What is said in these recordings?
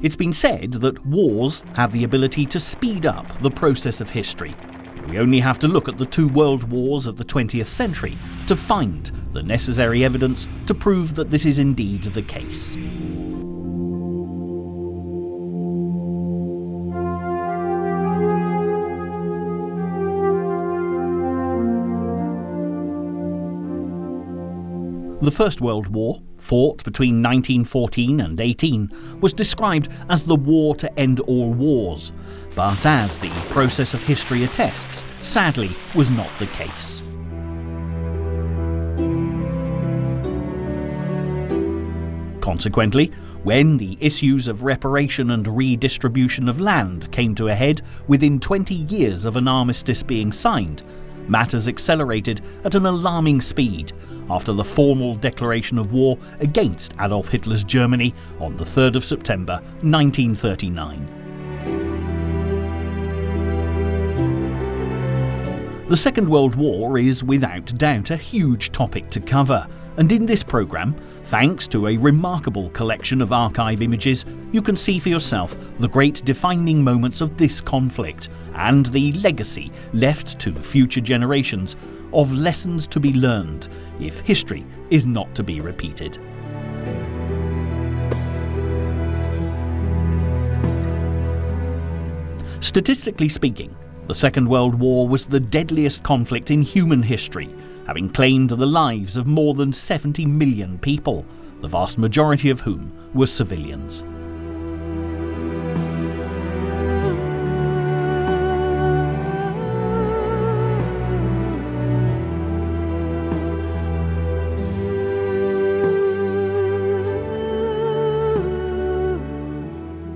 It's been said that wars have the ability to speed up the process of history. We only have to look at the two world wars of the 20th century to find the necessary evidence to prove that this is indeed the case. The First World War, fought between 1914 and 18, was described as the war to end all wars, but as the process of history attests, sadly was not the case. Consequently, when the issues of reparation and redistribution of land came to a head within 20 years of an armistice being signed, matters accelerated at an alarming speed after the formal declaration of war against Adolf Hitler's Germany on the 3rd of September 1939. The Second World War is without doubt a huge topic to cover, and in this programme, thanks to a remarkable collection of archive images, you can see for yourself the great defining moments of this conflict and the legacy left to future generations of lessons to be learned if history is not to be repeated. Statistically speaking, the Second World War was the deadliest conflict in human history, having claimed the lives of more than 70 million people, the vast majority of whom were civilians.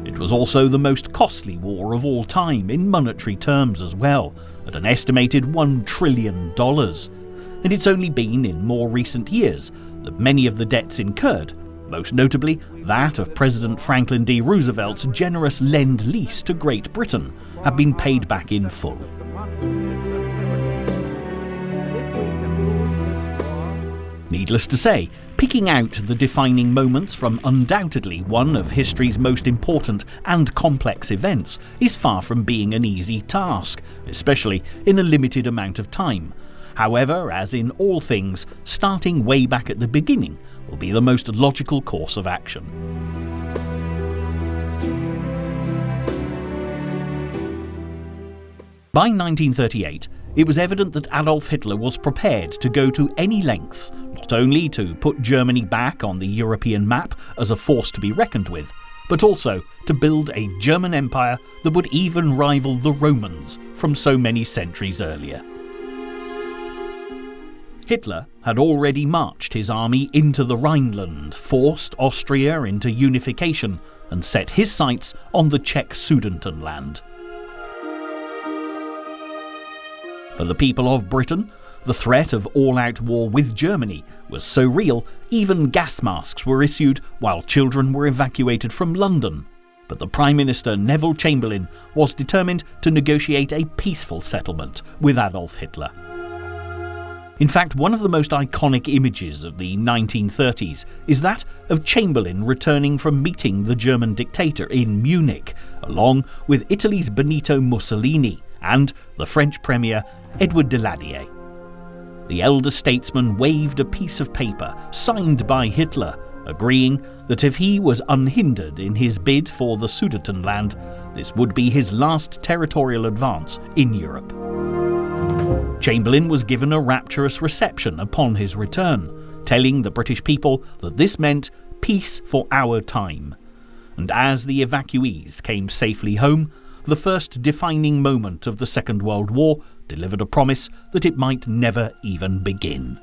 It was also the most costly war of all time in monetary terms as well, at an estimated $1 trillion. And it's only been in more recent years that many of the debts incurred, most notably that of President Franklin D. Roosevelt's generous Lend-Lease to Great Britain, have been paid back in full. Needless to say, picking out the defining moments from undoubtedly one of history's most important and complex events is far from being an easy task, especially in a limited amount of time. However, as in all things, starting way back at the beginning will be the most logical course of action. By 1938, it was evident that Adolf Hitler was prepared to go to any lengths, not only to put Germany back on the European map as a force to be reckoned with, but also to build a German empire that would even rival the Romans from so many centuries earlier. Hitler had already marched his army into the Rhineland, forced Austria into unification, and set his sights on the Czech Sudetenland. For the people of Britain, the threat of all-out war with Germany was so real, even gas masks were issued while children were evacuated from London. But the Prime Minister Neville Chamberlain was determined to negotiate a peaceful settlement with Adolf Hitler. In fact, one of the most iconic images of the 1930s is that of Chamberlain returning from meeting the German dictator in Munich, along with Italy's Benito Mussolini and the French Premier Edouard Daladier. The elder statesman waved a piece of paper signed by Hitler, agreeing that if he was unhindered in his bid for the Sudetenland, this would be his last territorial advance in Europe. Chamberlain was given a rapturous reception upon his return, telling the British people that this meant peace for our time. And as the evacuees came safely home, the first defining moment of the Second World War delivered a promise that it might never even begin.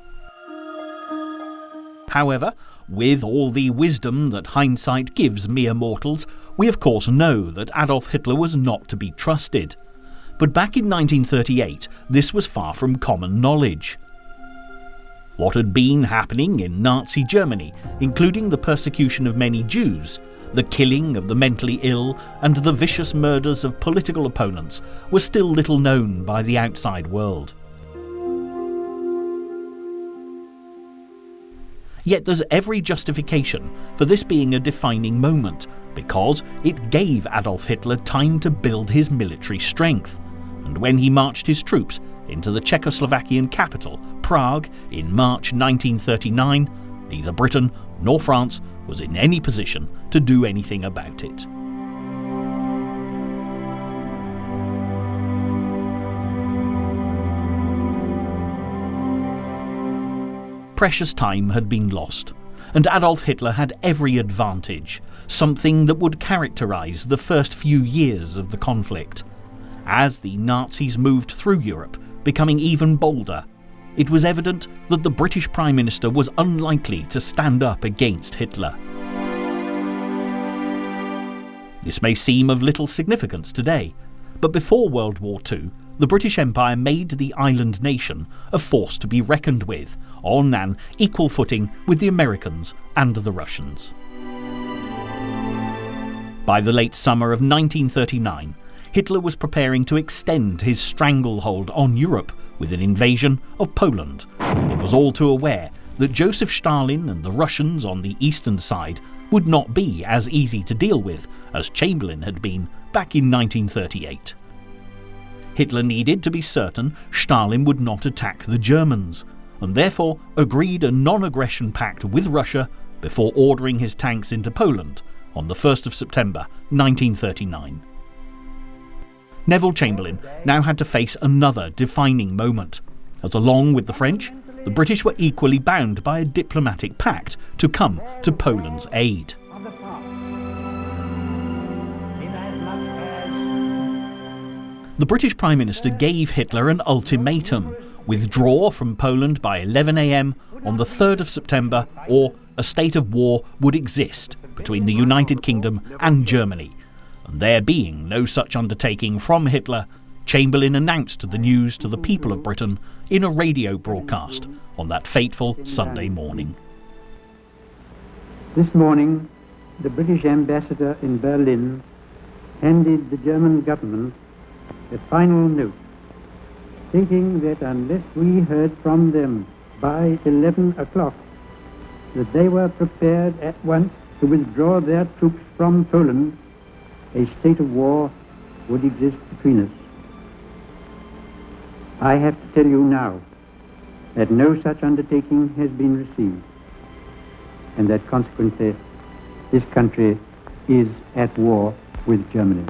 However, with all the wisdom that hindsight gives mere mortals, we of course know that Adolf Hitler was not to be trusted. But back in 1938, this was far from common knowledge. What had been happening in Nazi Germany, including the persecution of many Jews, the killing of the mentally ill, and the vicious murders of political opponents, was still little known by the outside world. Yet there's every justification for this being a defining moment, because it gave Adolf Hitler time to build his military strength. And when he marched his troops into the Czechoslovakian capital, Prague, in March 1939, neither Britain nor France was in any position to do anything about it. Precious time had been lost, and Adolf Hitler had every advantage, something that would characterize the first few years of the conflict. As the Nazis moved through Europe, becoming even bolder, it was evident that the British Prime Minister was unlikely to stand up against Hitler. This may seem of little significance today, but before World War II, the British Empire made the island nation a force to be reckoned with, on an equal footing with the Americans and the Russians. By the late summer of 1939, Hitler was preparing to extend his stranglehold on Europe with an invasion of Poland, but was all too aware that Joseph Stalin and the Russians on the eastern side would not be as easy to deal with as Chamberlain had been back in 1938. Hitler needed to be certain Stalin would not attack the Germans, and therefore agreed a non-aggression pact with Russia before ordering his tanks into Poland on the 1st of September 1939. Neville Chamberlain now had to face another defining moment, as along with the French, the British were equally bound by a diplomatic pact to come to Poland's aid. The British Prime Minister gave Hitler an ultimatum: withdraw from Poland by 11 a.m. on the 3rd of September, or a state of war would exist between the United Kingdom and Germany. And there being no such undertaking from Hitler, Chamberlain announced the news to the people of Britain in a radio broadcast on that fateful Sunday morning. This morning, the British ambassador in Berlin handed the German government a final note, stating that unless we heard from them by 11 o'clock, that they were prepared at once to withdraw their troops from Poland, a state of war would exist between us. I have to tell you now that no such undertaking has been received, and that consequently this country is at war with Germany.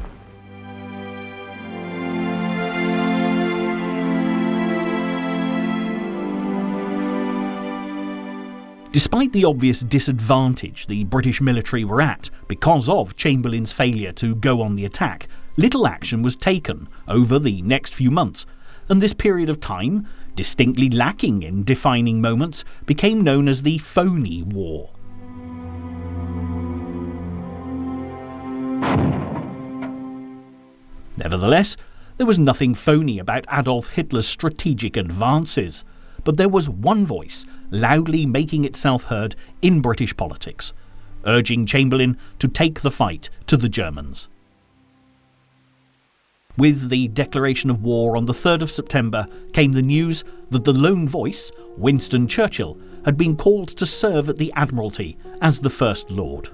Despite the obvious disadvantage the British military were at because of Chamberlain's failure to go on the attack, little action was taken over the next few months, and this period of time, distinctly lacking in defining moments, became known as the Phony War. Nevertheless, there was nothing phony about Adolf Hitler's strategic advances, but there was one voice loudly making itself heard in British politics, urging Chamberlain to take the fight to the Germans. With the declaration of war on the 3rd of September came the news that the lone voice, Winston Churchill, had been called to serve at the Admiralty as the First Lord.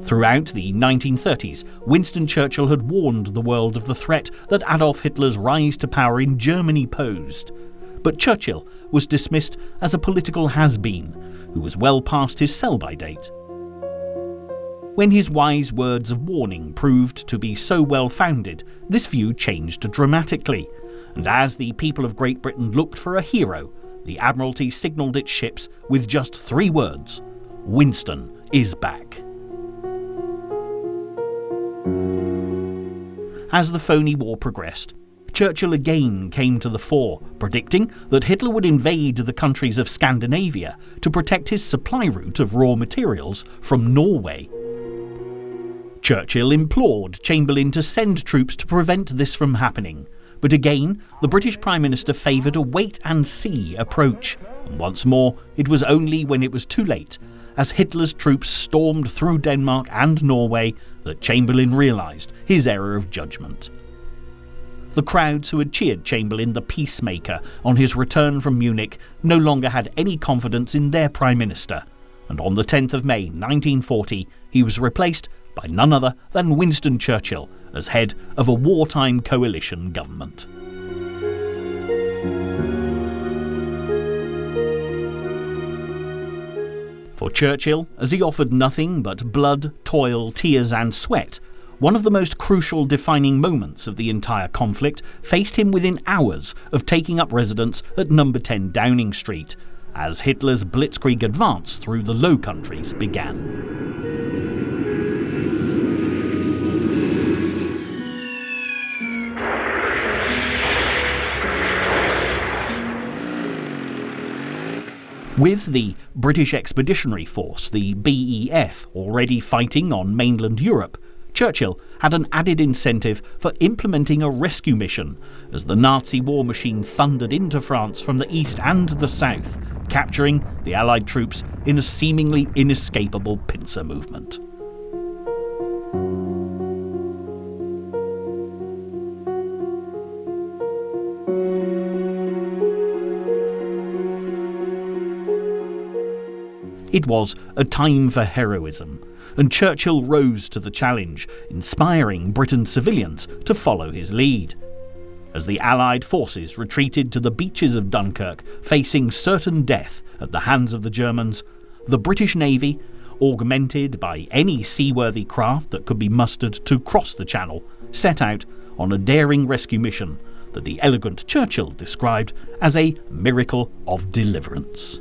Throughout the 1930s, Winston Churchill had warned the world of the threat that Adolf Hitler's rise to power in Germany posed. But Churchill was dismissed as a political has-been who was well past his sell-by date. When his wise words of warning proved to be so well-founded, this view changed dramatically, and as the people of Great Britain looked for a hero, the Admiralty signalled its ships with just 3 words: "Winston is back." As the Phony War progressed, Churchill again came to the fore, predicting that Hitler would invade the countries of Scandinavia to protect his supply route of raw materials from Norway. Churchill implored Chamberlain to send troops to prevent this from happening, but again the British Prime Minister favoured a wait-and-see approach, and once more it was only when it was too late, as Hitler's troops stormed through Denmark and Norway, that Chamberlain realised his error of judgment. The crowds who had cheered Chamberlain the peacemaker on his return from Munich no longer had any confidence in their Prime Minister, and on the 10th of May 1940 he was replaced by none other than Winston Churchill as head of a wartime coalition government. For Churchill, as he offered nothing but blood, toil, tears and sweat, one of the most crucial defining moments of the entire conflict faced him within hours of taking up residence at number 10 Downing Street, as Hitler's blitzkrieg advance through the Low Countries began. With the British Expeditionary Force, the BEF, already fighting on mainland Europe, Churchill had an added incentive for implementing a rescue mission as the Nazi war machine thundered into France from the east and the south, capturing the Allied troops in a seemingly inescapable pincer movement. It was a time for heroism, and Churchill rose to the challenge, inspiring Britain's civilians to follow his lead. As the Allied forces retreated to the beaches of Dunkirk, facing certain death at the hands of the Germans, the British Navy, augmented by any seaworthy craft that could be mustered to cross the Channel, set out on a daring rescue mission that the elegant Churchill described as a miracle of deliverance.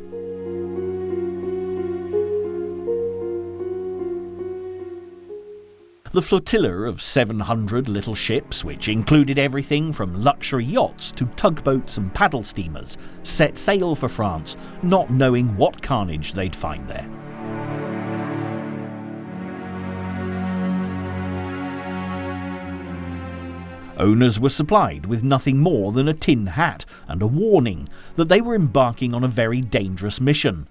The flotilla of 700 little ships, which included everything from luxury yachts to tugboats and paddle steamers, set sail for France, not knowing what carnage they'd find there. Owners were supplied with nothing more than a tin hat and a warning that they were embarking on a very dangerous mission.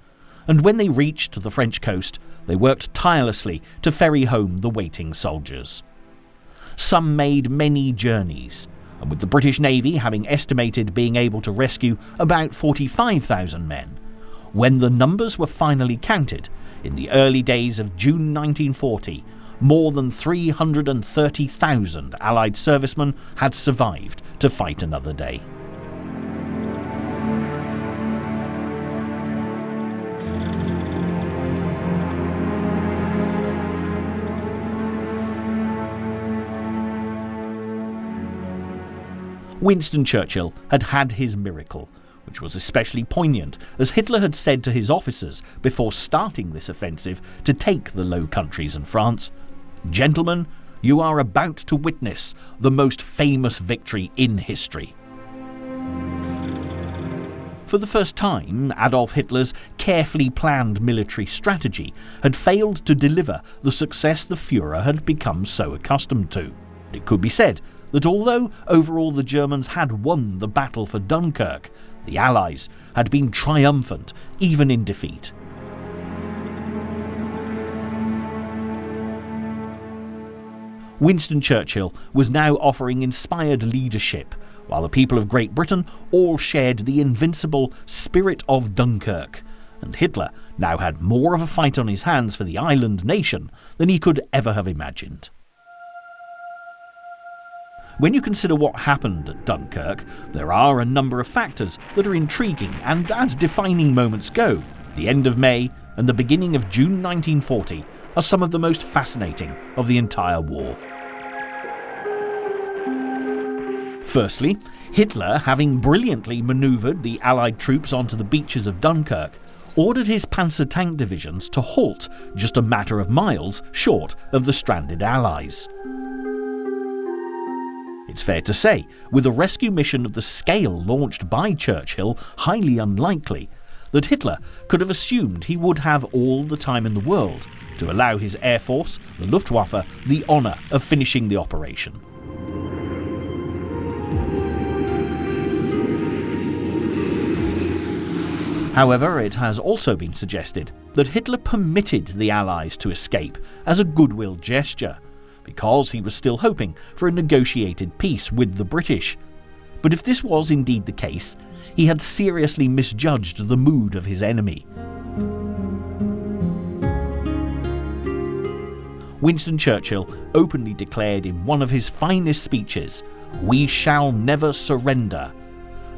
And when they reached the French coast, they worked tirelessly to ferry home the waiting soldiers. Some made many journeys, and with the British Navy having estimated being able to rescue about 45,000 men, when the numbers were finally counted, in the early days of June 1940, more than 330,000 Allied servicemen had survived to fight another day. Winston Churchill had had his miracle, which was especially poignant as Hitler had said to his officers before starting this offensive to take the Low Countries and France, "Gentlemen, you are about to witness the most famous victory in history." For the first time, Adolf Hitler's carefully planned military strategy had failed to deliver the success the Führer had become so accustomed to. It could be said that although overall the Germans had won the battle for Dunkirk, the Allies had been triumphant even in defeat. Winston Churchill was now offering inspired leadership, while the people of Great Britain all shared the invincible spirit of Dunkirk, and Hitler now had more of a fight on his hands for the island nation than he could ever have imagined. When you consider what happened at Dunkirk, there are a number of factors that are intriguing, and as defining moments go, the end of May and the beginning of June 1940 are some of the most fascinating of the entire war. Firstly, Hitler, having brilliantly manoeuvred the Allied troops onto the beaches of Dunkirk, ordered his panzer tank divisions to halt just a matter of miles short of the stranded Allies. It's fair to say, with a rescue mission of the scale launched by Churchill highly unlikely, that Hitler could have assumed he would have all the time in the world to allow his Air Force, the Luftwaffe, the honour of finishing the operation. However, it has also been suggested that Hitler permitted the Allies to escape as a goodwill gesture, because he was still hoping for a negotiated peace with the British. But if this was indeed the case, he had seriously misjudged the mood of his enemy. Winston Churchill openly declared in one of his finest speeches, "We shall never surrender."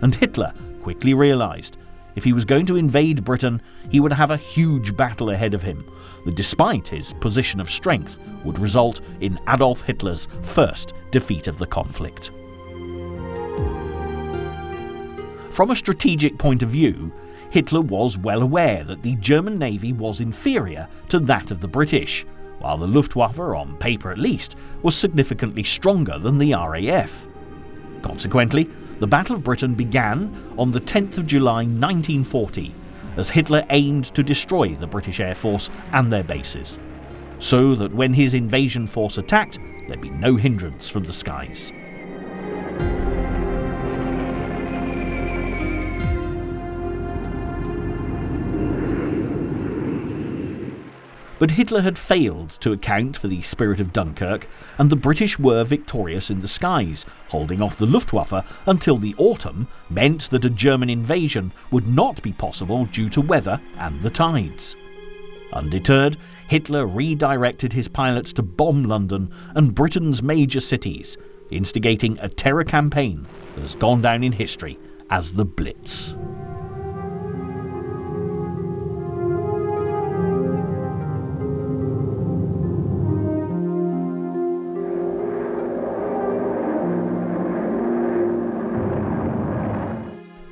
And Hitler quickly realised if he was going to invade Britain, he would have a huge battle ahead of him that, despite his position of strength, would result in Adolf Hitler's first defeat of the conflict. From a strategic point of view, Hitler was well aware that the German navy was inferior to that of the British, while the Luftwaffe, on paper at least, was significantly stronger than the RAF. Consequently, the Battle of Britain began on the 10th of July 1940, as Hitler aimed to destroy the British Air Force and their bases, so that when his invasion force attacked, there'd be no hindrance from the skies. But Hitler had failed to account for the spirit of Dunkirk, and the British were victorious in the skies. Holding off the Luftwaffe until the autumn meant that a German invasion would not be possible due to weather and the tides. Undeterred, Hitler redirected his pilots to bomb London and Britain's major cities, instigating a terror campaign that has gone down in history as the Blitz.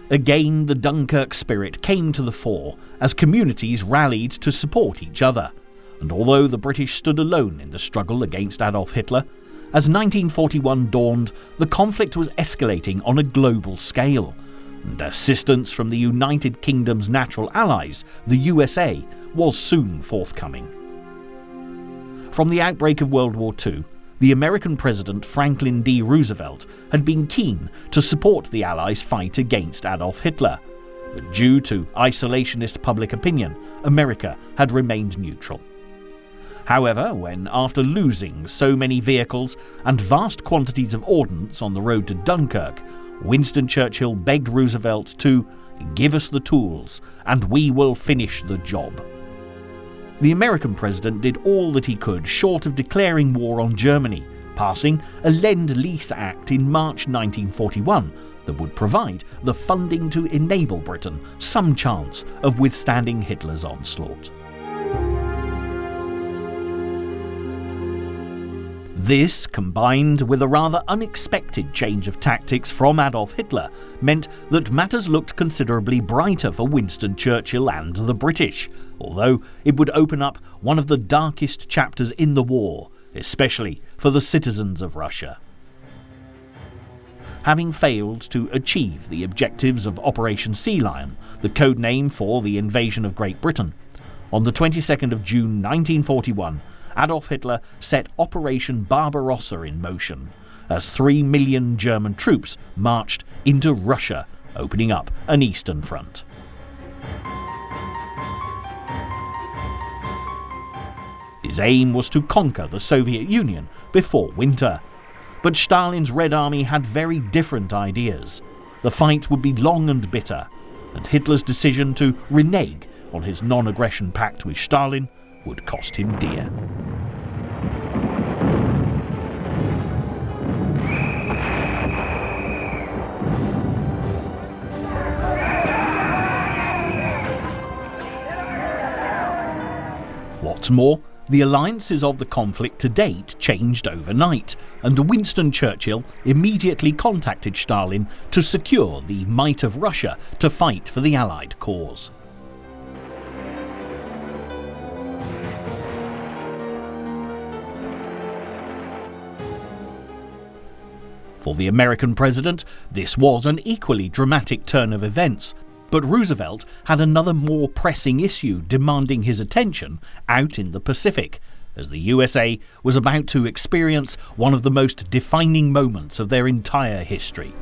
Again, the Dunkirk spirit came to the fore as communities rallied to support each other, and although the British stood alone in the struggle against Adolf Hitler, as 1941 dawned, the conflict was escalating on a global scale, and assistance from the United Kingdom's natural allies, the USA, was soon forthcoming. From the outbreak of World War II, the American President Franklin D. Roosevelt had been keen to support the Allies' fight against Adolf Hitler, but due to isolationist public opinion, America had remained neutral. However, when after losing so many vehicles and vast quantities of ordnance on the road to Dunkirk, Winston Churchill begged Roosevelt to "give us the tools and we will finish the job." The American president did all that he could short of declaring war on Germany, passing a Lend-Lease Act in March 1941 that would provide the funding to enable Britain some chance of withstanding Hitler's onslaught. This, combined with a rather unexpected change of tactics from Adolf Hitler, meant that matters looked considerably brighter for Winston Churchill and the British, although it would open up one of the darkest chapters in the war, especially for the citizens of Russia. Having failed to achieve the objectives of Operation Sea Lion, the code name for the invasion of Great Britain, on the 22nd of June 1941, Adolf Hitler set Operation Barbarossa in motion, as 3 million German troops marched into Russia, opening up an eastern front. His aim was to conquer the Soviet Union before winter, but Stalin's Red Army had very different ideas. The fight would be long and bitter, and Hitler's decision to renege on his non-aggression pact with Stalin would cost him dear. What's more, the alliances of the conflict to date changed overnight, and Winston Churchill immediately contacted Stalin to secure the might of Russia to fight for the Allied cause. For the American president, this was an equally dramatic turn of events, but Roosevelt had another more pressing issue demanding his attention out in the Pacific, as the USA was about to experience one of the most defining moments of their entire history.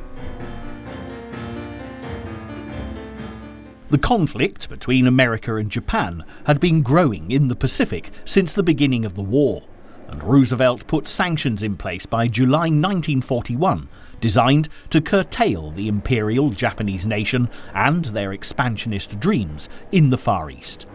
The conflict between America and Japan had been growing in the Pacific since the beginning of the war, and Roosevelt put sanctions in place by July 1941, designed to curtail the imperial Japanese nation and their expansionist dreams in the Far East.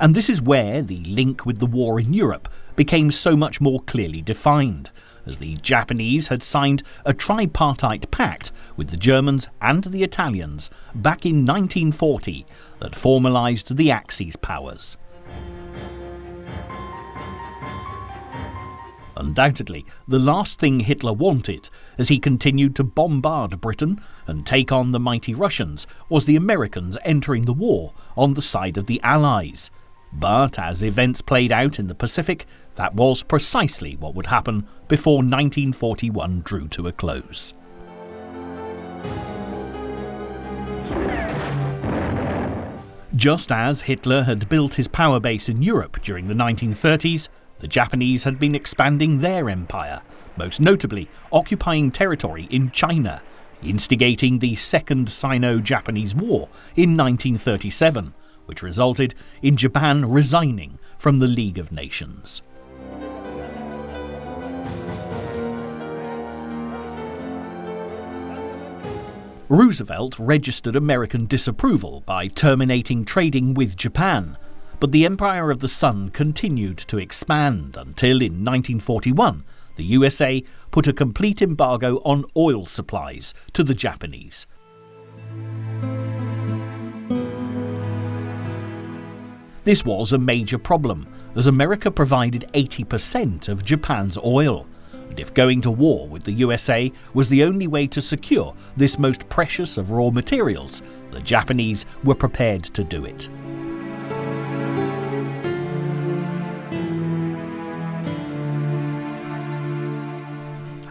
And this is where the link with the war in Europe became so much more clearly defined, as the Japanese had signed a tripartite pact with the Germans and the Italians back in 1940 that formalised the Axis powers. Undoubtedly, the last thing Hitler wanted, as he continued to bombard Britain and take on the mighty Russians, was the Americans entering the war on the side of the Allies. But as events played out in the Pacific, that was precisely what would happen before 1941 drew to a close. Just as Hitler had built his power base in Europe during the 1930s, the Japanese had been expanding their empire, most notably occupying territory in China, instigating the Second Sino-Japanese War in 1937, which resulted in Japan resigning from the League of Nations. Roosevelt registered American disapproval by terminating trading with Japan, but the Empire of the Sun continued to expand until in 1941 the USA put a complete embargo on oil supplies to the Japanese. This was a major problem, as America provided 80% of Japan's oil, and if going to war with the USA was the only way to secure this most precious of raw materials, the Japanese were prepared to do it.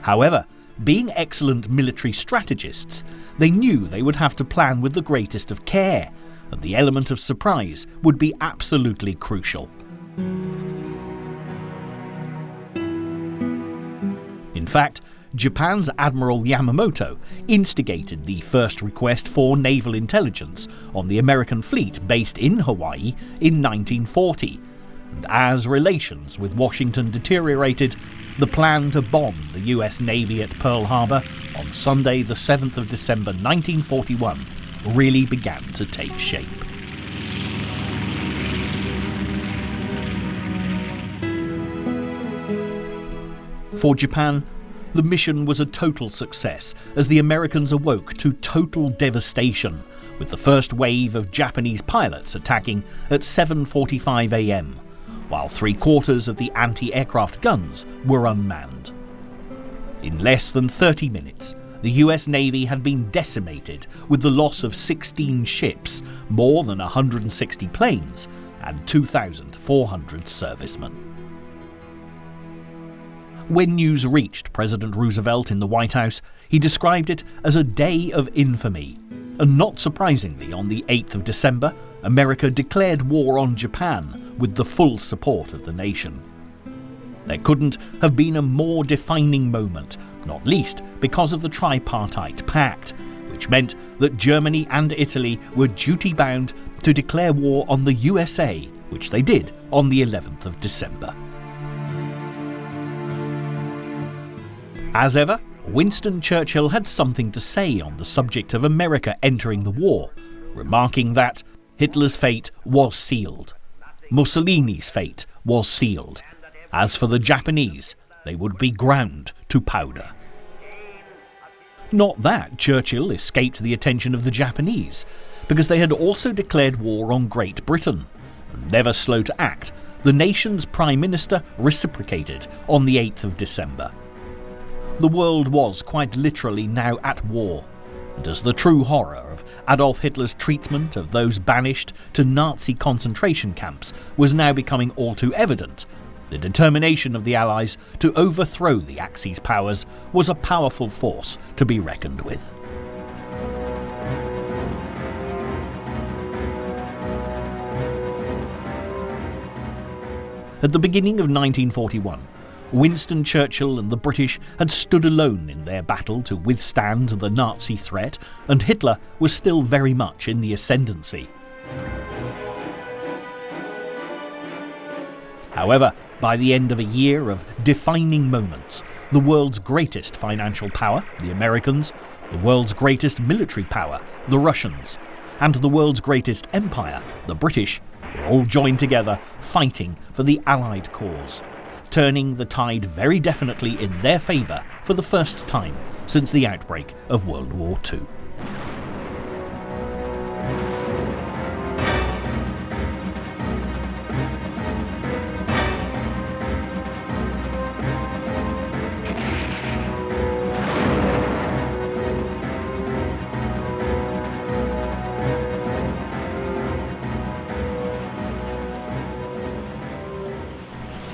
However, being excellent military strategists, they knew they would have to plan with the greatest of care, and the element of surprise would be absolutely crucial. In fact, Japan's Admiral Yamamoto instigated the first request for naval intelligence on the American fleet based in Hawaii in 1940, and as relations with Washington deteriorated, the plan to bomb the US Navy at Pearl Harbor on Sunday the 7th of December 1941 really began to take shape. For Japan, the mission was a total success as the Americans awoke to total devastation, with the first wave of Japanese pilots attacking at 7:45 a.m., while 3/4 of the anti-aircraft guns were unmanned. In less than 30 minutes, the US Navy had been decimated with the loss of 16 ships, more than 160 planes, and 2,400 servicemen. When news reached President Roosevelt in the White House, he described it as a day of infamy. And not surprisingly, on the 8th of December, America declared war on Japan with the full support of the nation. There couldn't have been a more defining moment, not least because of the Tripartite Pact, which meant that Germany and Italy were duty-bound to declare war on the USA, which they did on the 11th of December. As ever, Winston Churchill had something to say on the subject of America entering the war, remarking that Hitler's fate was sealed. Mussolini's fate was sealed. As for the Japanese, they would be ground to powder. Not that Churchill escaped the attention of the Japanese, because they had also declared war on Great Britain. Never slow to act, the nation's Prime Minister reciprocated on the 8th of December. The world was quite literally now at war, and as the true horror of Adolf Hitler's treatment of those banished to Nazi concentration camps was now becoming all too evident, the determination of the Allies to overthrow the Axis powers was a powerful force to be reckoned with. At the beginning of 1941, Winston Churchill and the British had stood alone in their battle to withstand the Nazi threat, and Hitler was still very much in the ascendancy. However, by the end of a year of defining moments, the world's greatest financial power, the Americans, the world's greatest military power, the Russians, and the world's greatest empire, the British, were all joined together fighting for the Allied cause, turning the tide very definitely in their favour for the first time since the outbreak of World War II.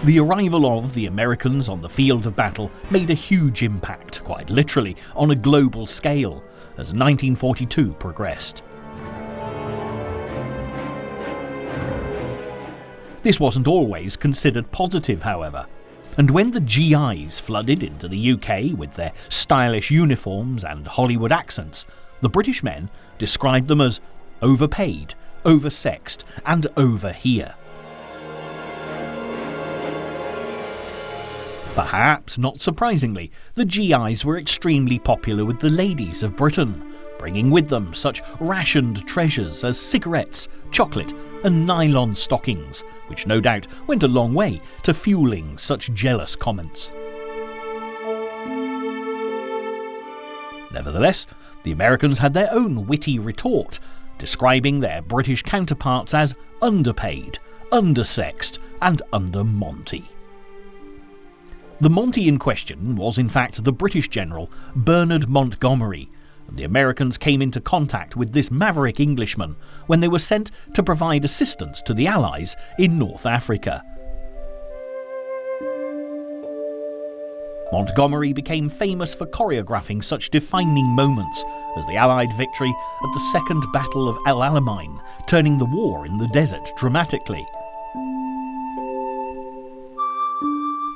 The arrival of the Americans on the field of battle made a huge impact, quite literally, on a global scale, as 1942 progressed. This wasn't always considered positive, however, and when the GIs flooded into the UK with their stylish uniforms and Hollywood accents, the British men described them as overpaid, oversexed, and over here. Perhaps not surprisingly, the GIs were extremely popular with the ladies of Britain, bringing with them such rationed treasures as cigarettes, chocolate, and nylon stockings, which no doubt went a long way to fueling such jealous comments. Nevertheless, the Americans had their own witty retort, describing their British counterparts as underpaid, undersexed, and under-Monty. The Monty in question was in fact the British general Bernard Montgomery, and the Americans came into contact with this maverick Englishman when they were sent to provide assistance to the Allies in North Africa. Montgomery became famous for choreographing such defining moments as the Allied victory at the Second Battle of El Alamein, turning the war in the desert dramatically.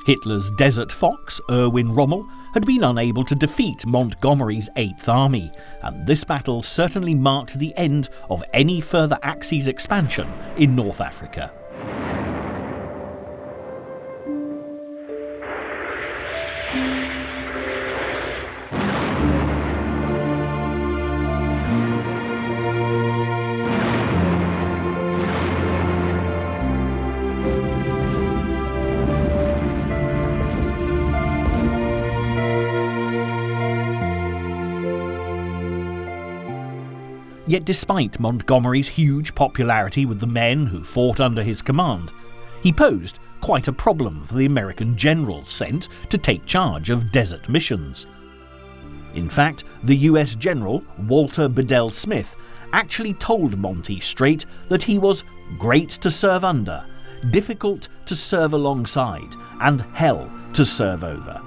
Hitler's Desert Fox, Erwin Rommel, had been unable to defeat Montgomery's 8th Army, and this battle certainly marked the end of any further Axis expansion in North Africa. Yet despite Montgomery's huge popularity with the men who fought under his command, he posed quite a problem for the American generals sent to take charge of desert missions. In fact, the US general, Walter Bedell Smith, actually told Monty straight that he was great to serve under, difficult to serve alongside, and hell to serve over.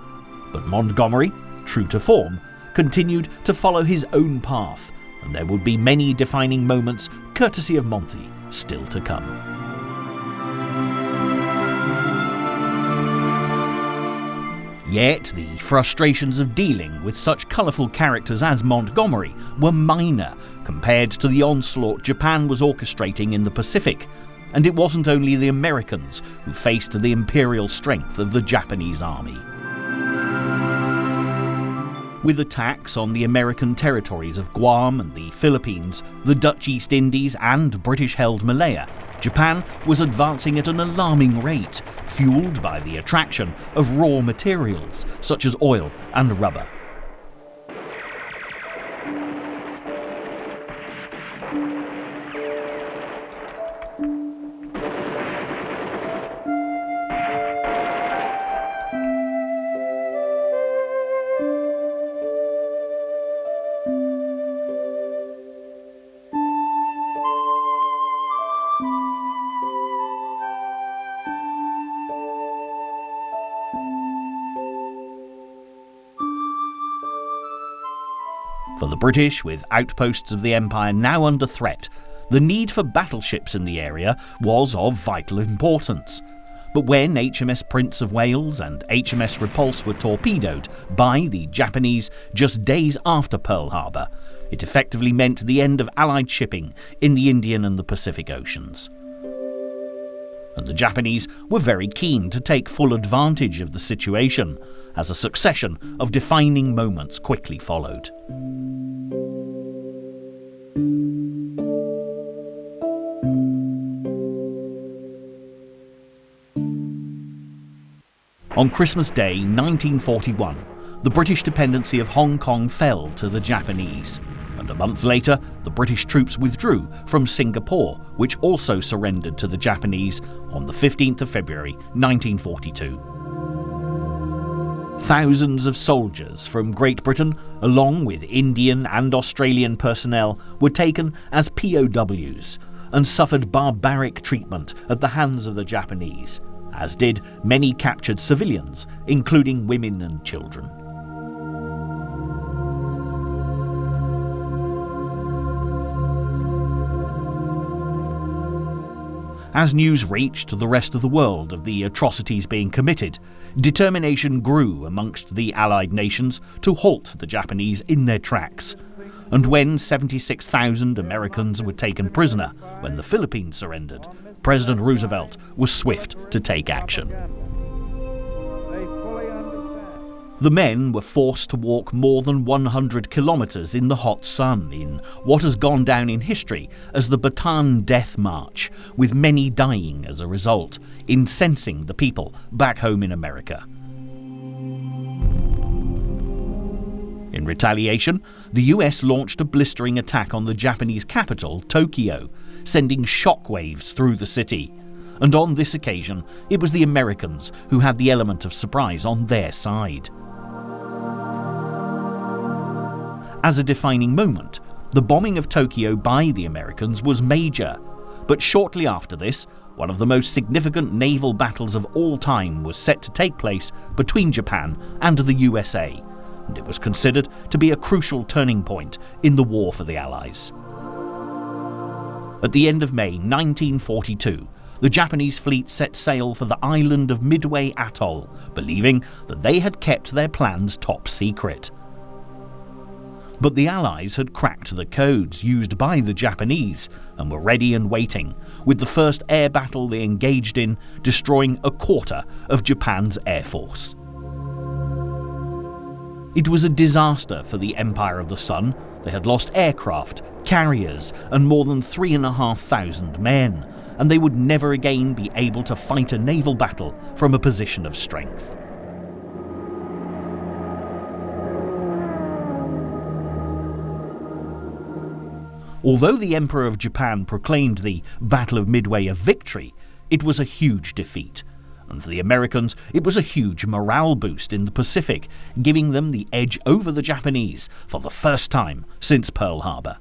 But Montgomery, true to form, continued to follow his own path, and there would be many defining moments, courtesy of Monty, still to come. Yet the frustrations of dealing with such colourful characters as Montgomery were minor compared to the onslaught Japan was orchestrating in the Pacific, and it wasn't only the Americans who faced the imperial strength of the Japanese army. With attacks on the American territories of Guam and the Philippines, the Dutch East Indies and British-held Malaya, Japan was advancing at an alarming rate, fueled by the attraction of raw materials such as oil and rubber. For the British, with outposts of the Empire now under threat, the need for battleships in the area was of vital importance. But when HMS Prince of Wales and HMS Repulse were torpedoed by the Japanese just days after Pearl Harbor, it effectively meant the end of Allied shipping in the Indian and the Pacific Oceans. And the Japanese were very keen to take full advantage of the situation, as a succession of defining moments quickly followed. On Christmas Day 1941, the British dependency of Hong Kong fell to the Japanese, and a month later the British troops withdrew from Singapore, which also surrendered to the Japanese on the 15th of February 1942. Thousands of soldiers from Great Britain, along with Indian and Australian personnel, were taken as POWs and suffered barbaric treatment at the hands of the Japanese, as did many captured civilians, including women and children. As news reached the rest of the world of the atrocities being committed, determination grew amongst the Allied nations to halt the Japanese in their tracks. And when 76,000 Americans were taken prisoner when the Philippines surrendered, President Roosevelt was swift to take action. The men were forced to walk more than 100 kilometers in the hot sun in what has gone down in history as the Bataan Death March, with many dying as a result, incensing the people back home in America. In retaliation, the US launched a blistering attack on the Japanese capital, Tokyo, sending shockwaves through the city. And on this occasion, it was the Americans who had the element of surprise on their side. As a defining moment, the bombing of Tokyo by the Americans was major, but shortly after this, one of the most significant naval battles of all time was set to take place between Japan and the USA, and it was considered to be a crucial turning point in the war for the Allies. At the end of May 1942, the Japanese fleet set sail for the island of Midway Atoll, believing that they had kept their plans top secret. But the Allies had cracked the codes used by the Japanese and were ready and waiting, with the first air battle they engaged in destroying a quarter of Japan's air force. It was a disaster for the Empire of the Sun. They had lost aircraft, carriers, and more than 3,500 men, and they would never again be able to fight a naval battle from a position of strength. Although the Emperor of Japan proclaimed the Battle of Midway a victory, it was a huge defeat. And for the Americans, it was a huge morale boost in the Pacific, giving them the edge over the Japanese for the first time since Pearl Harbor.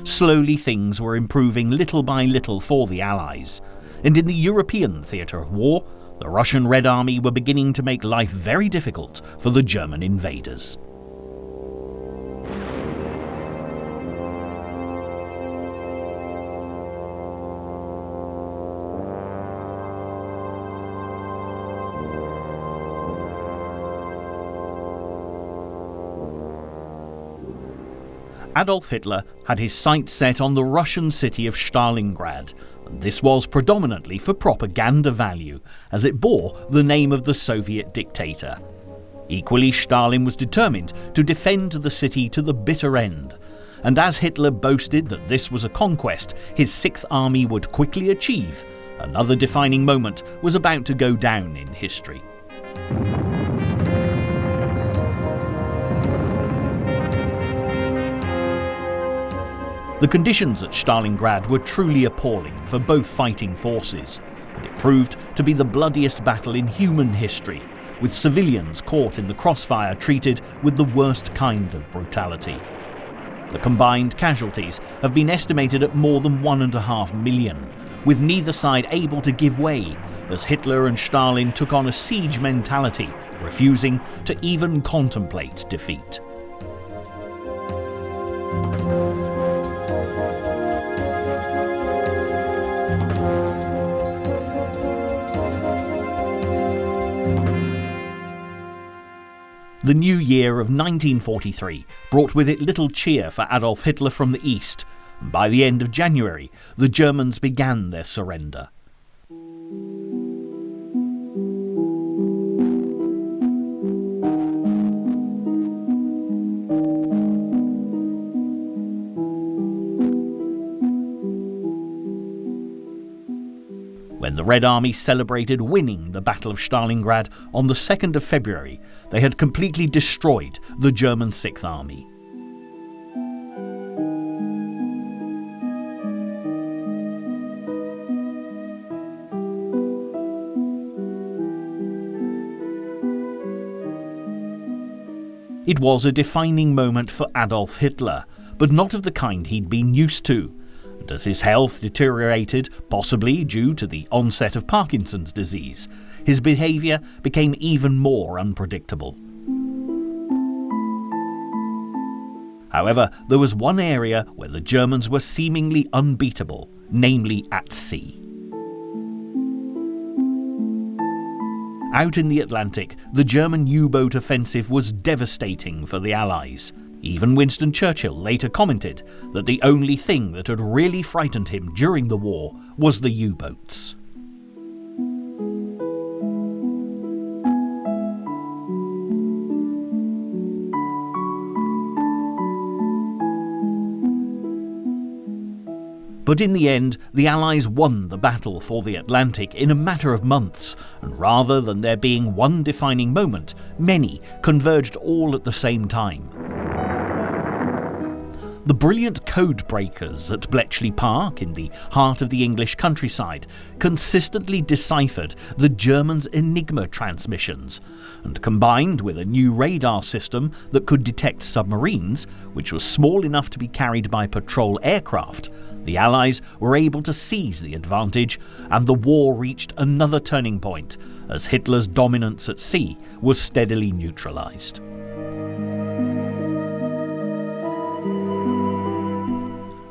Slowly things were improving little by little for the Allies, and in the European theatre of war, the Russian Red Army were beginning to make life very difficult for the German invaders. Adolf Hitler had his sights set on the Russian city of Stalingrad, and this was predominantly for propaganda value, as it bore the name of the Soviet dictator. Equally, Stalin was determined to defend the city to the bitter end, and as Hitler boasted that this was a conquest his Sixth Army would quickly achieve, another defining moment was about to go down in history. The conditions at Stalingrad were truly appalling for both fighting forces, and it proved to be the bloodiest battle in human history, with civilians caught in the crossfire treated with the worst kind of brutality. The combined casualties have been estimated at more than 1.5 million, with neither side able to give way, as Hitler and Stalin took on a siege mentality, refusing to even contemplate defeat. The new year of 1943 brought with it little cheer for Adolf Hitler from the east, and by the end of January, the Germans began their surrender. When the Red Army celebrated winning the Battle of Stalingrad on the 2nd of February. They had completely destroyed the German Sixth Army. It was a defining moment for Adolf Hitler, but not of the kind he'd been used to. And as his health deteriorated, possibly due to the onset of Parkinson's disease, his behaviour became even more unpredictable. However, there was one area where the Germans were seemingly unbeatable, namely at sea. Out in the Atlantic, the German U-boat offensive was devastating for the Allies. Even Winston Churchill later commented that the only thing that had really frightened him during the war was the U-boats. But in the end, the Allies won the battle for the Atlantic in a matter of months, and rather than there being one defining moment, many converged all at the same time. The brilliant code breakers at Bletchley Park, in the heart of the English countryside, consistently deciphered the Germans' Enigma transmissions, and combined with a new radar system that could detect submarines, which was small enough to be carried by patrol aircraft, the Allies were able to seize the advantage, and the war reached another turning point as Hitler's dominance at sea was steadily neutralised.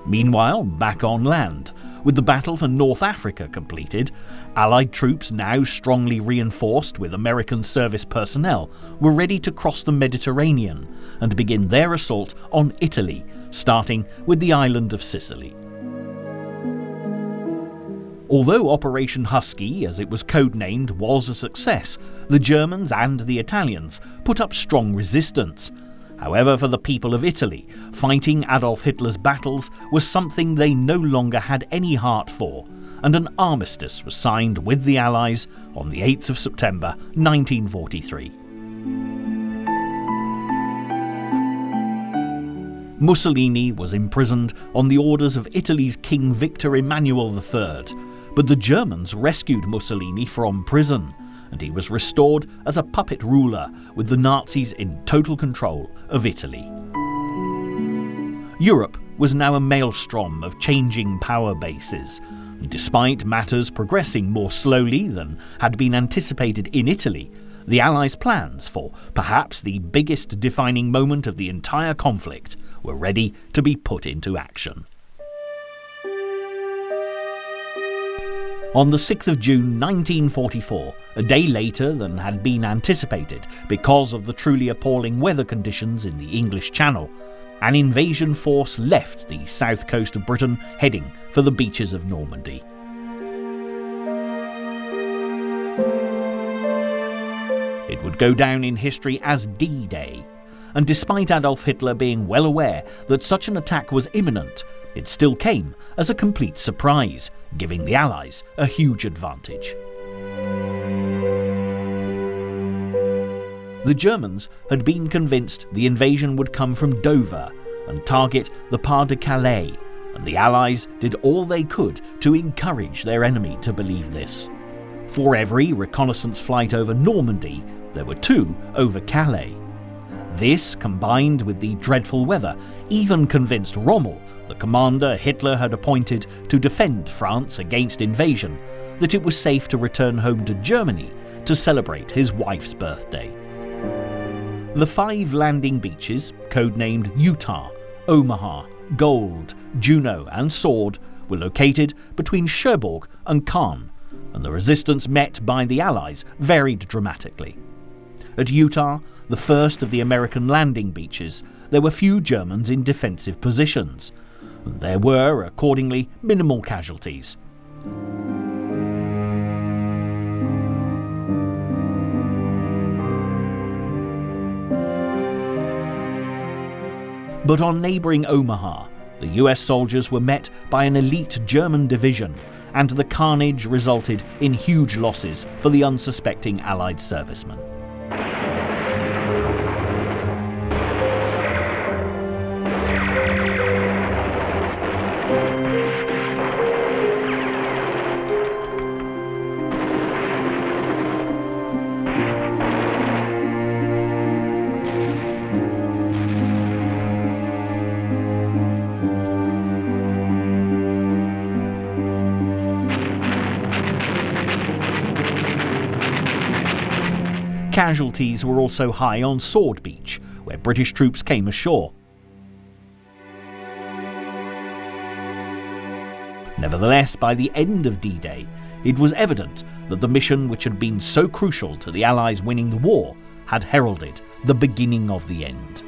Meanwhile, back on land, with the battle for North Africa completed, Allied troops, now strongly reinforced with American service personnel, were ready to cross the Mediterranean and begin their assault on Italy, starting with the island of Sicily. Although Operation Husky, as it was codenamed, was a success, the Germans and the Italians put up strong resistance. However, for the people of Italy, fighting Adolf Hitler's battles was something they no longer had any heart for, and an armistice was signed with the Allies on the 8th of September 1943. Mussolini was imprisoned on the orders of Italy's King Victor Emmanuel III, but the Germans rescued Mussolini from prison, and he was restored as a puppet ruler with the Nazis in total control of Italy. Europe was now a maelstrom of changing power bases, and despite matters progressing more slowly than had been anticipated in Italy, the Allies' plans for perhaps the biggest defining moment of the entire conflict were ready to be put into action. On the 6th of June 1944, a day later than had been anticipated because of the truly appalling weather conditions in the English Channel, an invasion force left the south coast of Britain heading for the beaches of Normandy. It would go down in history as D-Day, and despite Adolf Hitler being well aware that such an attack was imminent, it still came as a complete surprise, giving the Allies a huge advantage. The Germans had been convinced the invasion would come from Dover and target the Pas de Calais, and the Allies did all they could to encourage their enemy to believe this. For every reconnaissance flight over Normandy, there were 2 over Calais. This, combined with the dreadful weather, even convinced Rommel, the commander Hitler had appointed to defend France against invasion, that it was safe to return home to Germany to celebrate his wife's birthday. The 5 landing beaches, codenamed Utah, Omaha, Gold, Juno and Sword, were located between Cherbourg and Caen, and the resistance met by the Allies varied dramatically. At Utah, the first of the American landing beaches, there were few Germans in defensive positions, and there were, accordingly, minimal casualties. But on neighbouring Omaha, the US soldiers were met by an elite German division and the carnage resulted in huge losses for the unsuspecting Allied servicemen. Casualties were also high on Sword Beach, where British troops came ashore. Nevertheless, by the end of D-Day, it was evident that the mission which had been so crucial to the Allies winning the war had heralded the beginning of the end.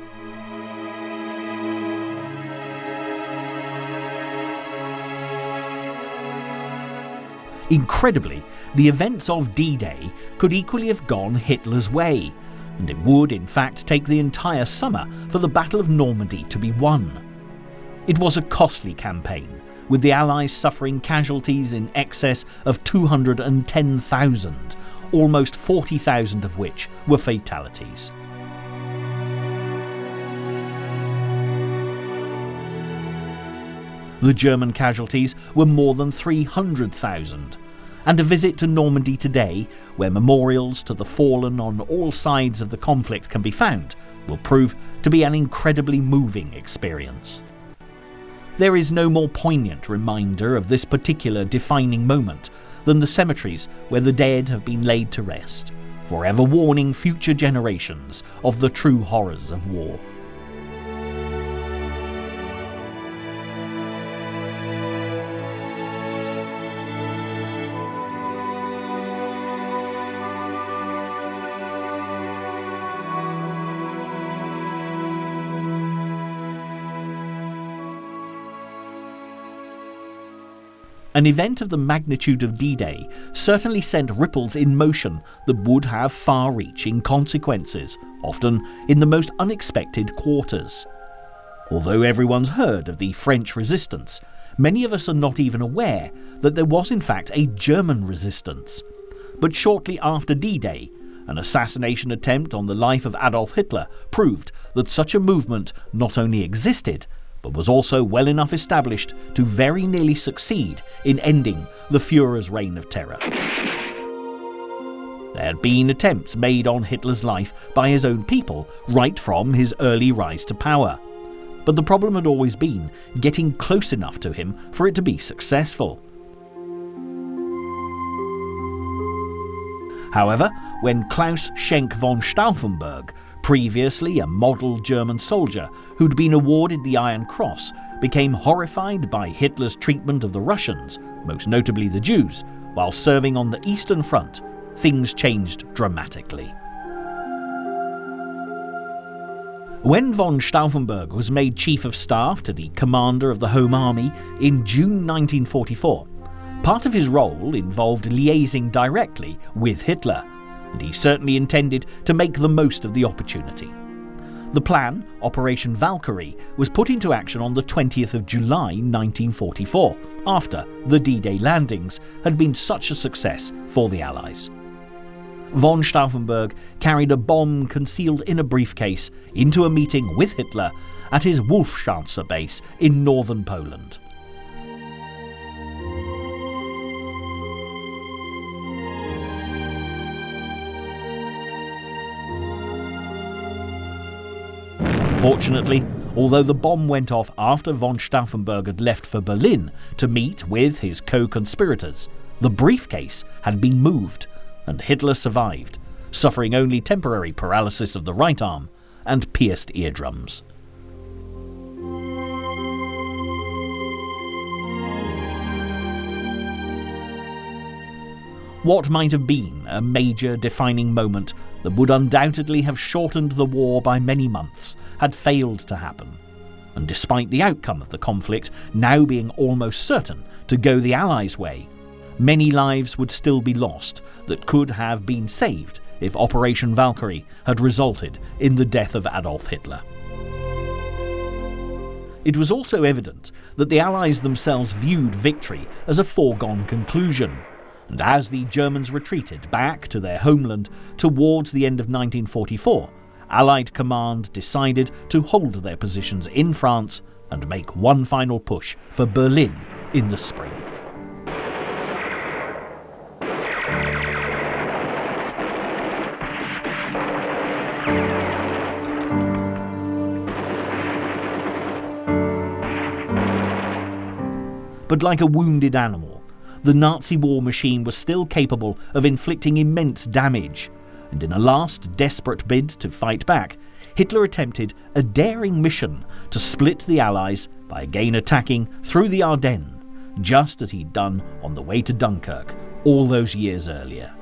Incredibly, the events of D-Day could equally have gone Hitler's way, and it would in fact take the entire summer for the Battle of Normandy to be won. It was a costly campaign, with the Allies suffering casualties in excess of 210,000, almost 40,000 of which were fatalities. The German casualties were more than 300,000, and a visit to Normandy today, where memorials to the fallen on all sides of the conflict can be found, will prove to be an incredibly moving experience. There is no more poignant reminder of this particular defining moment than the cemeteries where the dead have been laid to rest, forever warning future generations of the true horrors of war. An event of the magnitude of D-Day certainly sent ripples in motion that would have far-reaching consequences, often in the most unexpected quarters. Although everyone's heard of the French resistance, many of us are not even aware that there was in fact a German resistance. But shortly after D-Day, an assassination attempt on the life of Adolf Hitler proved that such a movement not only existed, but was also well enough established to very nearly succeed in ending the Führer's reign of terror. There had been attempts made on Hitler's life by his own people right from his early rise to power, but the problem had always been getting close enough to him for it to be successful. However, when Klaus Schenk von Stauffenberg, previously a model German soldier who'd been awarded the Iron Cross, became horrified by Hitler's treatment of the Russians, most notably the Jews, while serving on the Eastern Front, things changed dramatically. When von Stauffenberg was made Chief of Staff to the Commander of the Home Army in June 1944, part of his role involved liaising directly with Hitler, and he certainly intended to make the most of the opportunity. The plan, Operation Valkyrie, was put into action on the 20th of July 1944, after the D-Day landings had been such a success for the Allies. Von Stauffenberg carried a bomb concealed in a briefcase into a meeting with Hitler at his Wolfschanze base in northern Poland. Fortunately, although the bomb went off after von Stauffenberg had left for Berlin to meet with his co-conspirators, the briefcase had been moved, and Hitler survived, suffering only temporary paralysis of the right arm and pierced eardrums. What might have been a major defining moment that would undoubtedly have shortened the war by many months had failed to happen, and despite the outcome of the conflict now being almost certain to go the Allies' way, many lives would still be lost that could have been saved if Operation Valkyrie had resulted in the death of Adolf Hitler. it was also evident that the Allies themselves viewed victory as a foregone conclusion, and as the Germans retreated back to their homeland towards the end of 1944, Allied command decided to hold their positions in France and make one final push for Berlin in the spring. But like a wounded animal, the Nazi war machine was still capable of inflicting immense damage, and in a last desperate bid to fight back, Hitler attempted a daring mission to split the Allies by again attacking through the Ardennes, just as he'd done on the way to Dunkirk all those years earlier.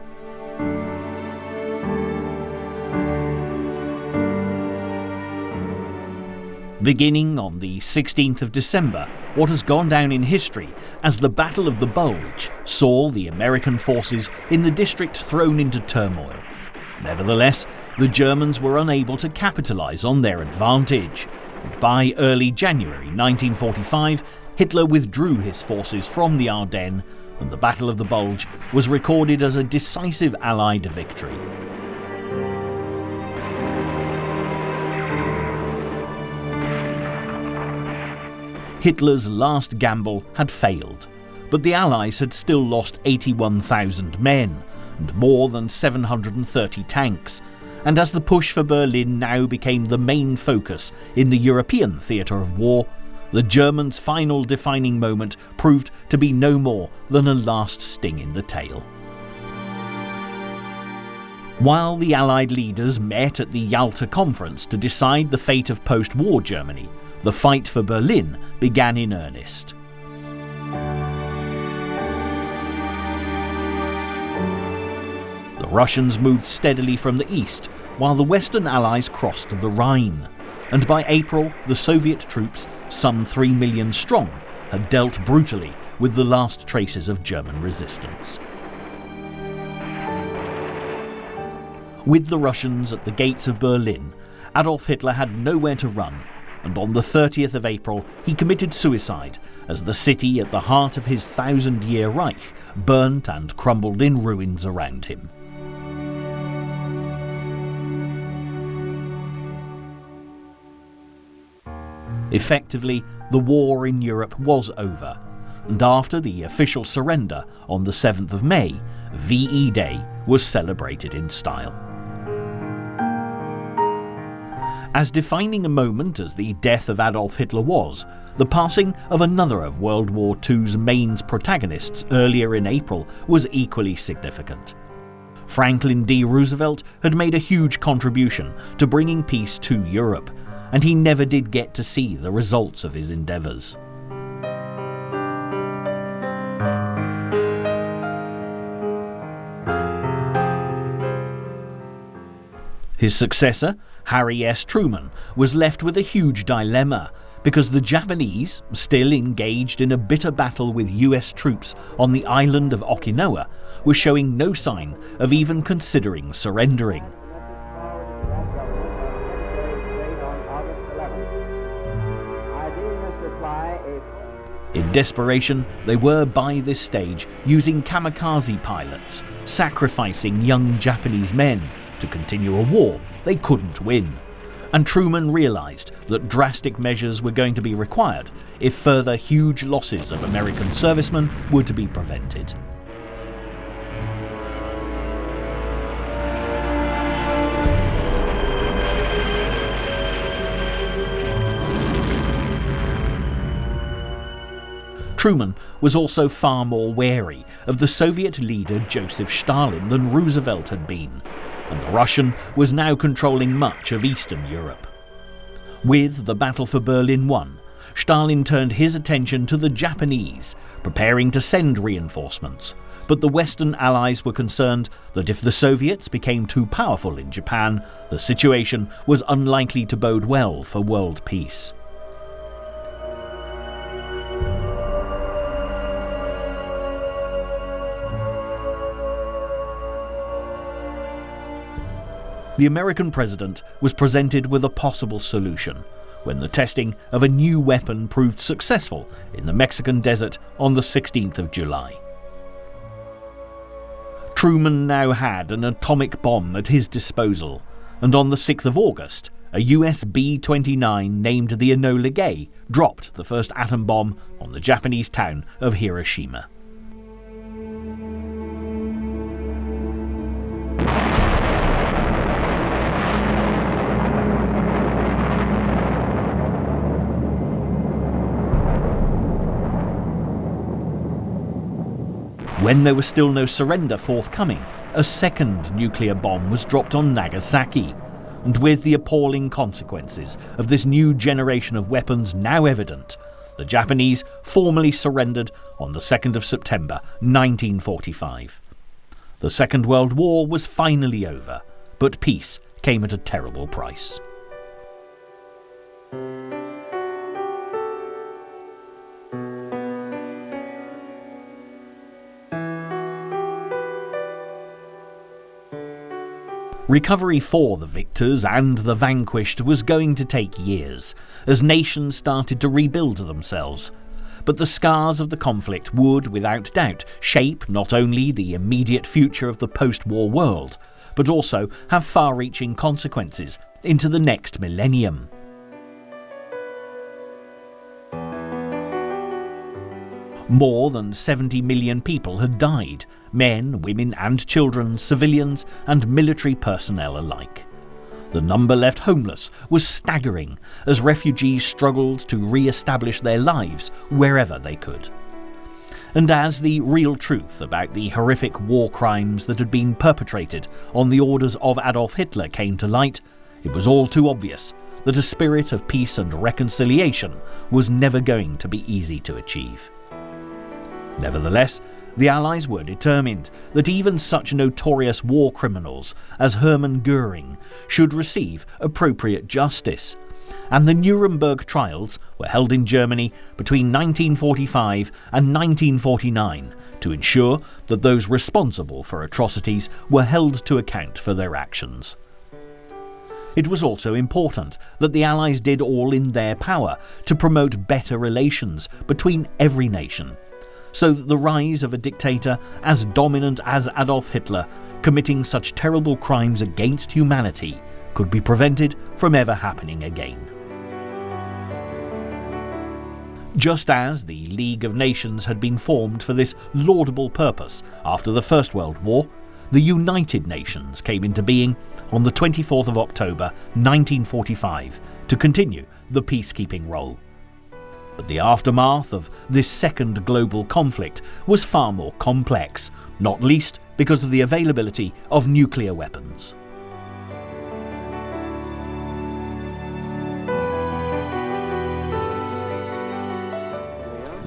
Beginning on the 16th of December, what has gone down in history as the Battle of the Bulge saw the American forces in the district thrown into turmoil. Nevertheless, the Germans were unable to capitalise on their advantage, and by early January 1945, Hitler withdrew his forces from the Ardennes, and the Battle of the Bulge was recorded as a decisive Allied victory. Hitler's last gamble had failed, but the Allies had still lost 81,000 men and more than 730 tanks, and as the push for Berlin now became the main focus in the European theatre of war, the Germans' final defining moment proved to be no more than a last sting in the tail. While the Allied leaders met at the Yalta Conference to decide the fate of post-war Germany, the fight for Berlin began in earnest. The Russians moved steadily from the east, while the Western Allies crossed the Rhine, and by April the Soviet troops, some 3 million strong, had dealt brutally with the last traces of German resistance. With the Russians at the gates of Berlin, Adolf Hitler had nowhere to run, and on the 30th of April he committed suicide as the city at the heart of his 1,000-year Reich burnt and crumbled in ruins around him. Effectively, the war in Europe was over, and after the official surrender on the 7th of May, VE Day was celebrated in style. As defining a moment as the death of Adolf Hitler was, the passing of another of World War II's main protagonists earlier in April was equally significant. Franklin D. Roosevelt had made a huge contribution to bringing peace to Europe, and he never did get to see the results of his endeavours. His successor, Harry S. Truman, was left with a huge dilemma, because the Japanese, still engaged in a bitter battle with US troops on the island of Okinawa, were showing no sign of even considering surrendering. In desperation, they were by this stage using kamikaze pilots, sacrificing young Japanese men to continue a war they couldn't win. And Truman realised that drastic measures were going to be required if further huge losses of American servicemen were to be prevented. Truman was also far more wary of the Soviet leader Joseph Stalin than Roosevelt had been, and the Russian was now controlling much of Eastern Europe. With the battle for Berlin won, Stalin turned his attention to the Japanese, preparing to send reinforcements, but the Western Allies were concerned that if the Soviets became too powerful in Japan, the situation was unlikely to bode well for world peace. The American president was presented with a possible solution, when the testing of a new weapon proved successful in the Mexican desert on the 16th of July. Truman now had an atomic bomb at his disposal, and on the 6th of August, a US B-29 named the Enola Gay dropped the first atom bomb on the Japanese town of Hiroshima. When there was still no surrender forthcoming, a second nuclear bomb was dropped on Nagasaki, and with the appalling consequences of this new generation of weapons now evident, the Japanese formally surrendered on the 2nd of September 1945. The Second World War was finally over, but peace came at a terrible price. Recovery for the victors and the vanquished was going to take years, as nations started to rebuild themselves. But the scars of the conflict would, without doubt, shape not only the immediate future of the post-war world, but also have far-reaching consequences into the next millennium. More than 70 million people had died, men, women and children, civilians and military personnel alike. The number left homeless was staggering as refugees struggled to re-establish their lives wherever they could. And as the real truth about the horrific war crimes that had been perpetrated on the orders of Adolf Hitler came to light, it was all too obvious that a spirit of peace and reconciliation was never going to be easy to achieve. Nevertheless, the Allies were determined that even such notorious war criminals as Hermann Göring should receive appropriate justice, and the Nuremberg trials were held in Germany between 1945 and 1949 to ensure that those responsible for atrocities were held to account for their actions. It was also important that the Allies did all in their power to promote better relations between every nation, so that the rise of a dictator as dominant as Adolf Hitler, committing such terrible crimes against humanity, could be prevented from ever happening again. Just as the League of Nations had been formed for this laudable purpose after the First World War, the United Nations came into being on the 24th of October 1945 to continue the peacekeeping role. But the aftermath of this second global conflict was far more complex, not least because of the availability of nuclear weapons.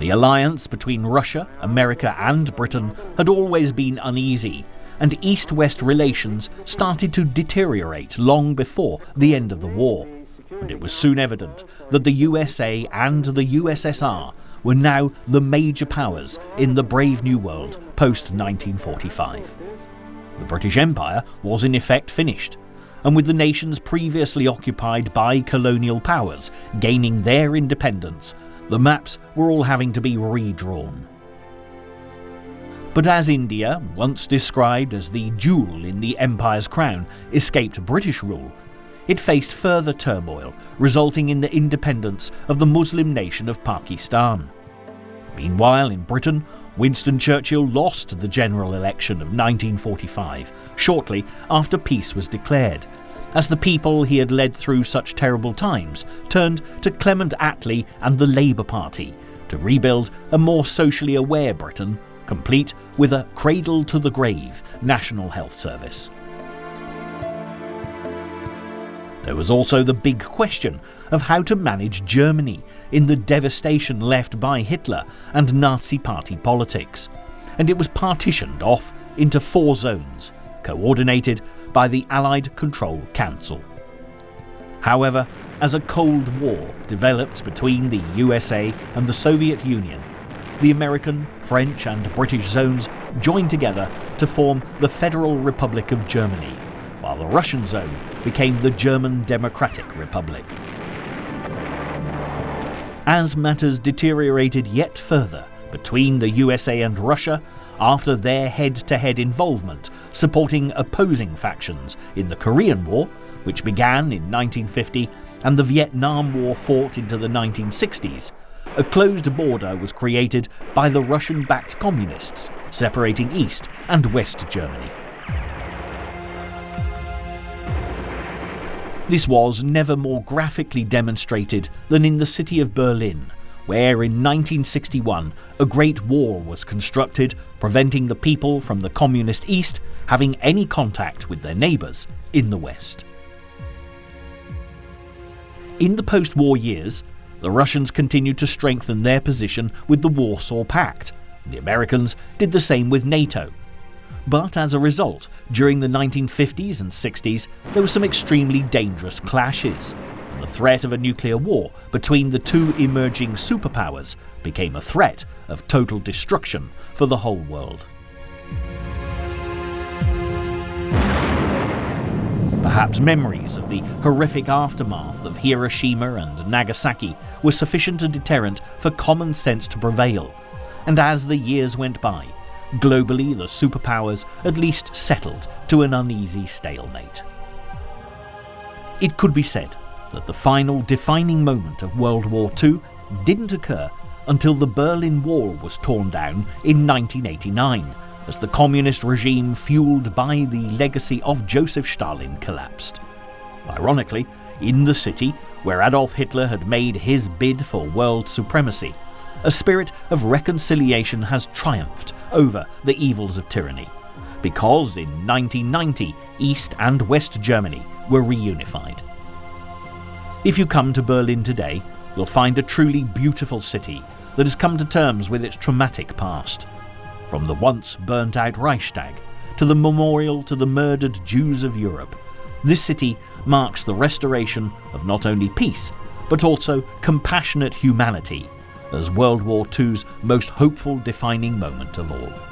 The alliance between Russia, America and Britain had always been uneasy, and East-West relations started to deteriorate long before the end of the war. And it was soon evident that the USA and the USSR were now the major powers in the brave new world post-1945. The British Empire was in effect finished, and with the nations previously occupied by colonial powers gaining their independence, the maps were all having to be redrawn. But as India, once described as the jewel in the empire's crown, escaped British rule, it faced further turmoil, resulting in the independence of the Muslim nation of Pakistan. Meanwhile, in Britain, Winston Churchill lost the general election of 1945, shortly after peace was declared, as the people he had led through such terrible times turned to Clement Attlee and the Labour Party to rebuild a more socially aware Britain, complete with a cradle-to-the-grave National Health Service. There was also the big question of how to manage Germany in the devastation left by Hitler and Nazi Party politics, and it was partitioned off into 4 zones, coordinated by the Allied Control Council. However, as a Cold War developed between the USA and the Soviet Union, the American, French and British zones joined together to form the Federal Republic of Germany, while the Russian zone became the German Democratic Republic. As matters deteriorated yet further between the USA and Russia after their head-to-head involvement supporting opposing factions in the Korean War, which began in 1950, and the Vietnam War fought into the 1960s, a closed border was created by the Russian-backed communists, separating East and West Germany. This was never more graphically demonstrated than in the city of Berlin, where in 1961 a great wall was constructed, preventing the people from the communist East having any contact with their neighbours in the West. In the post-war years, the Russians continued to strengthen their position with the Warsaw Pact. The Americans did the same with NATO. But as a result, during the 1950s and 60s, there were some extremely dangerous clashes, and the threat of a nuclear war between the two emerging superpowers became a threat of total destruction for the whole world. Perhaps memories of the horrific aftermath of Hiroshima and Nagasaki were sufficient a deterrent for common sense to prevail, and as the years went by, globally the superpowers at least settled to an uneasy stalemate. It could be said that the final defining moment of World War II didn't occur until the Berlin Wall was torn down in 1989, as the communist regime fueled by the legacy of Joseph Stalin collapsed. Ironically, in the city where Adolf Hitler had made his bid for world supremacy, a spirit of reconciliation has triumphed over the evils of tyranny, because in 1990 East and West Germany were reunified. If you come to Berlin today, you'll find a truly beautiful city that has come to terms with its traumatic past. From the once burnt-out Reichstag to the memorial to the murdered Jews of Europe, this city marks the restoration of not only peace, but also compassionate humanity as World War II's most hopeful defining moment of all.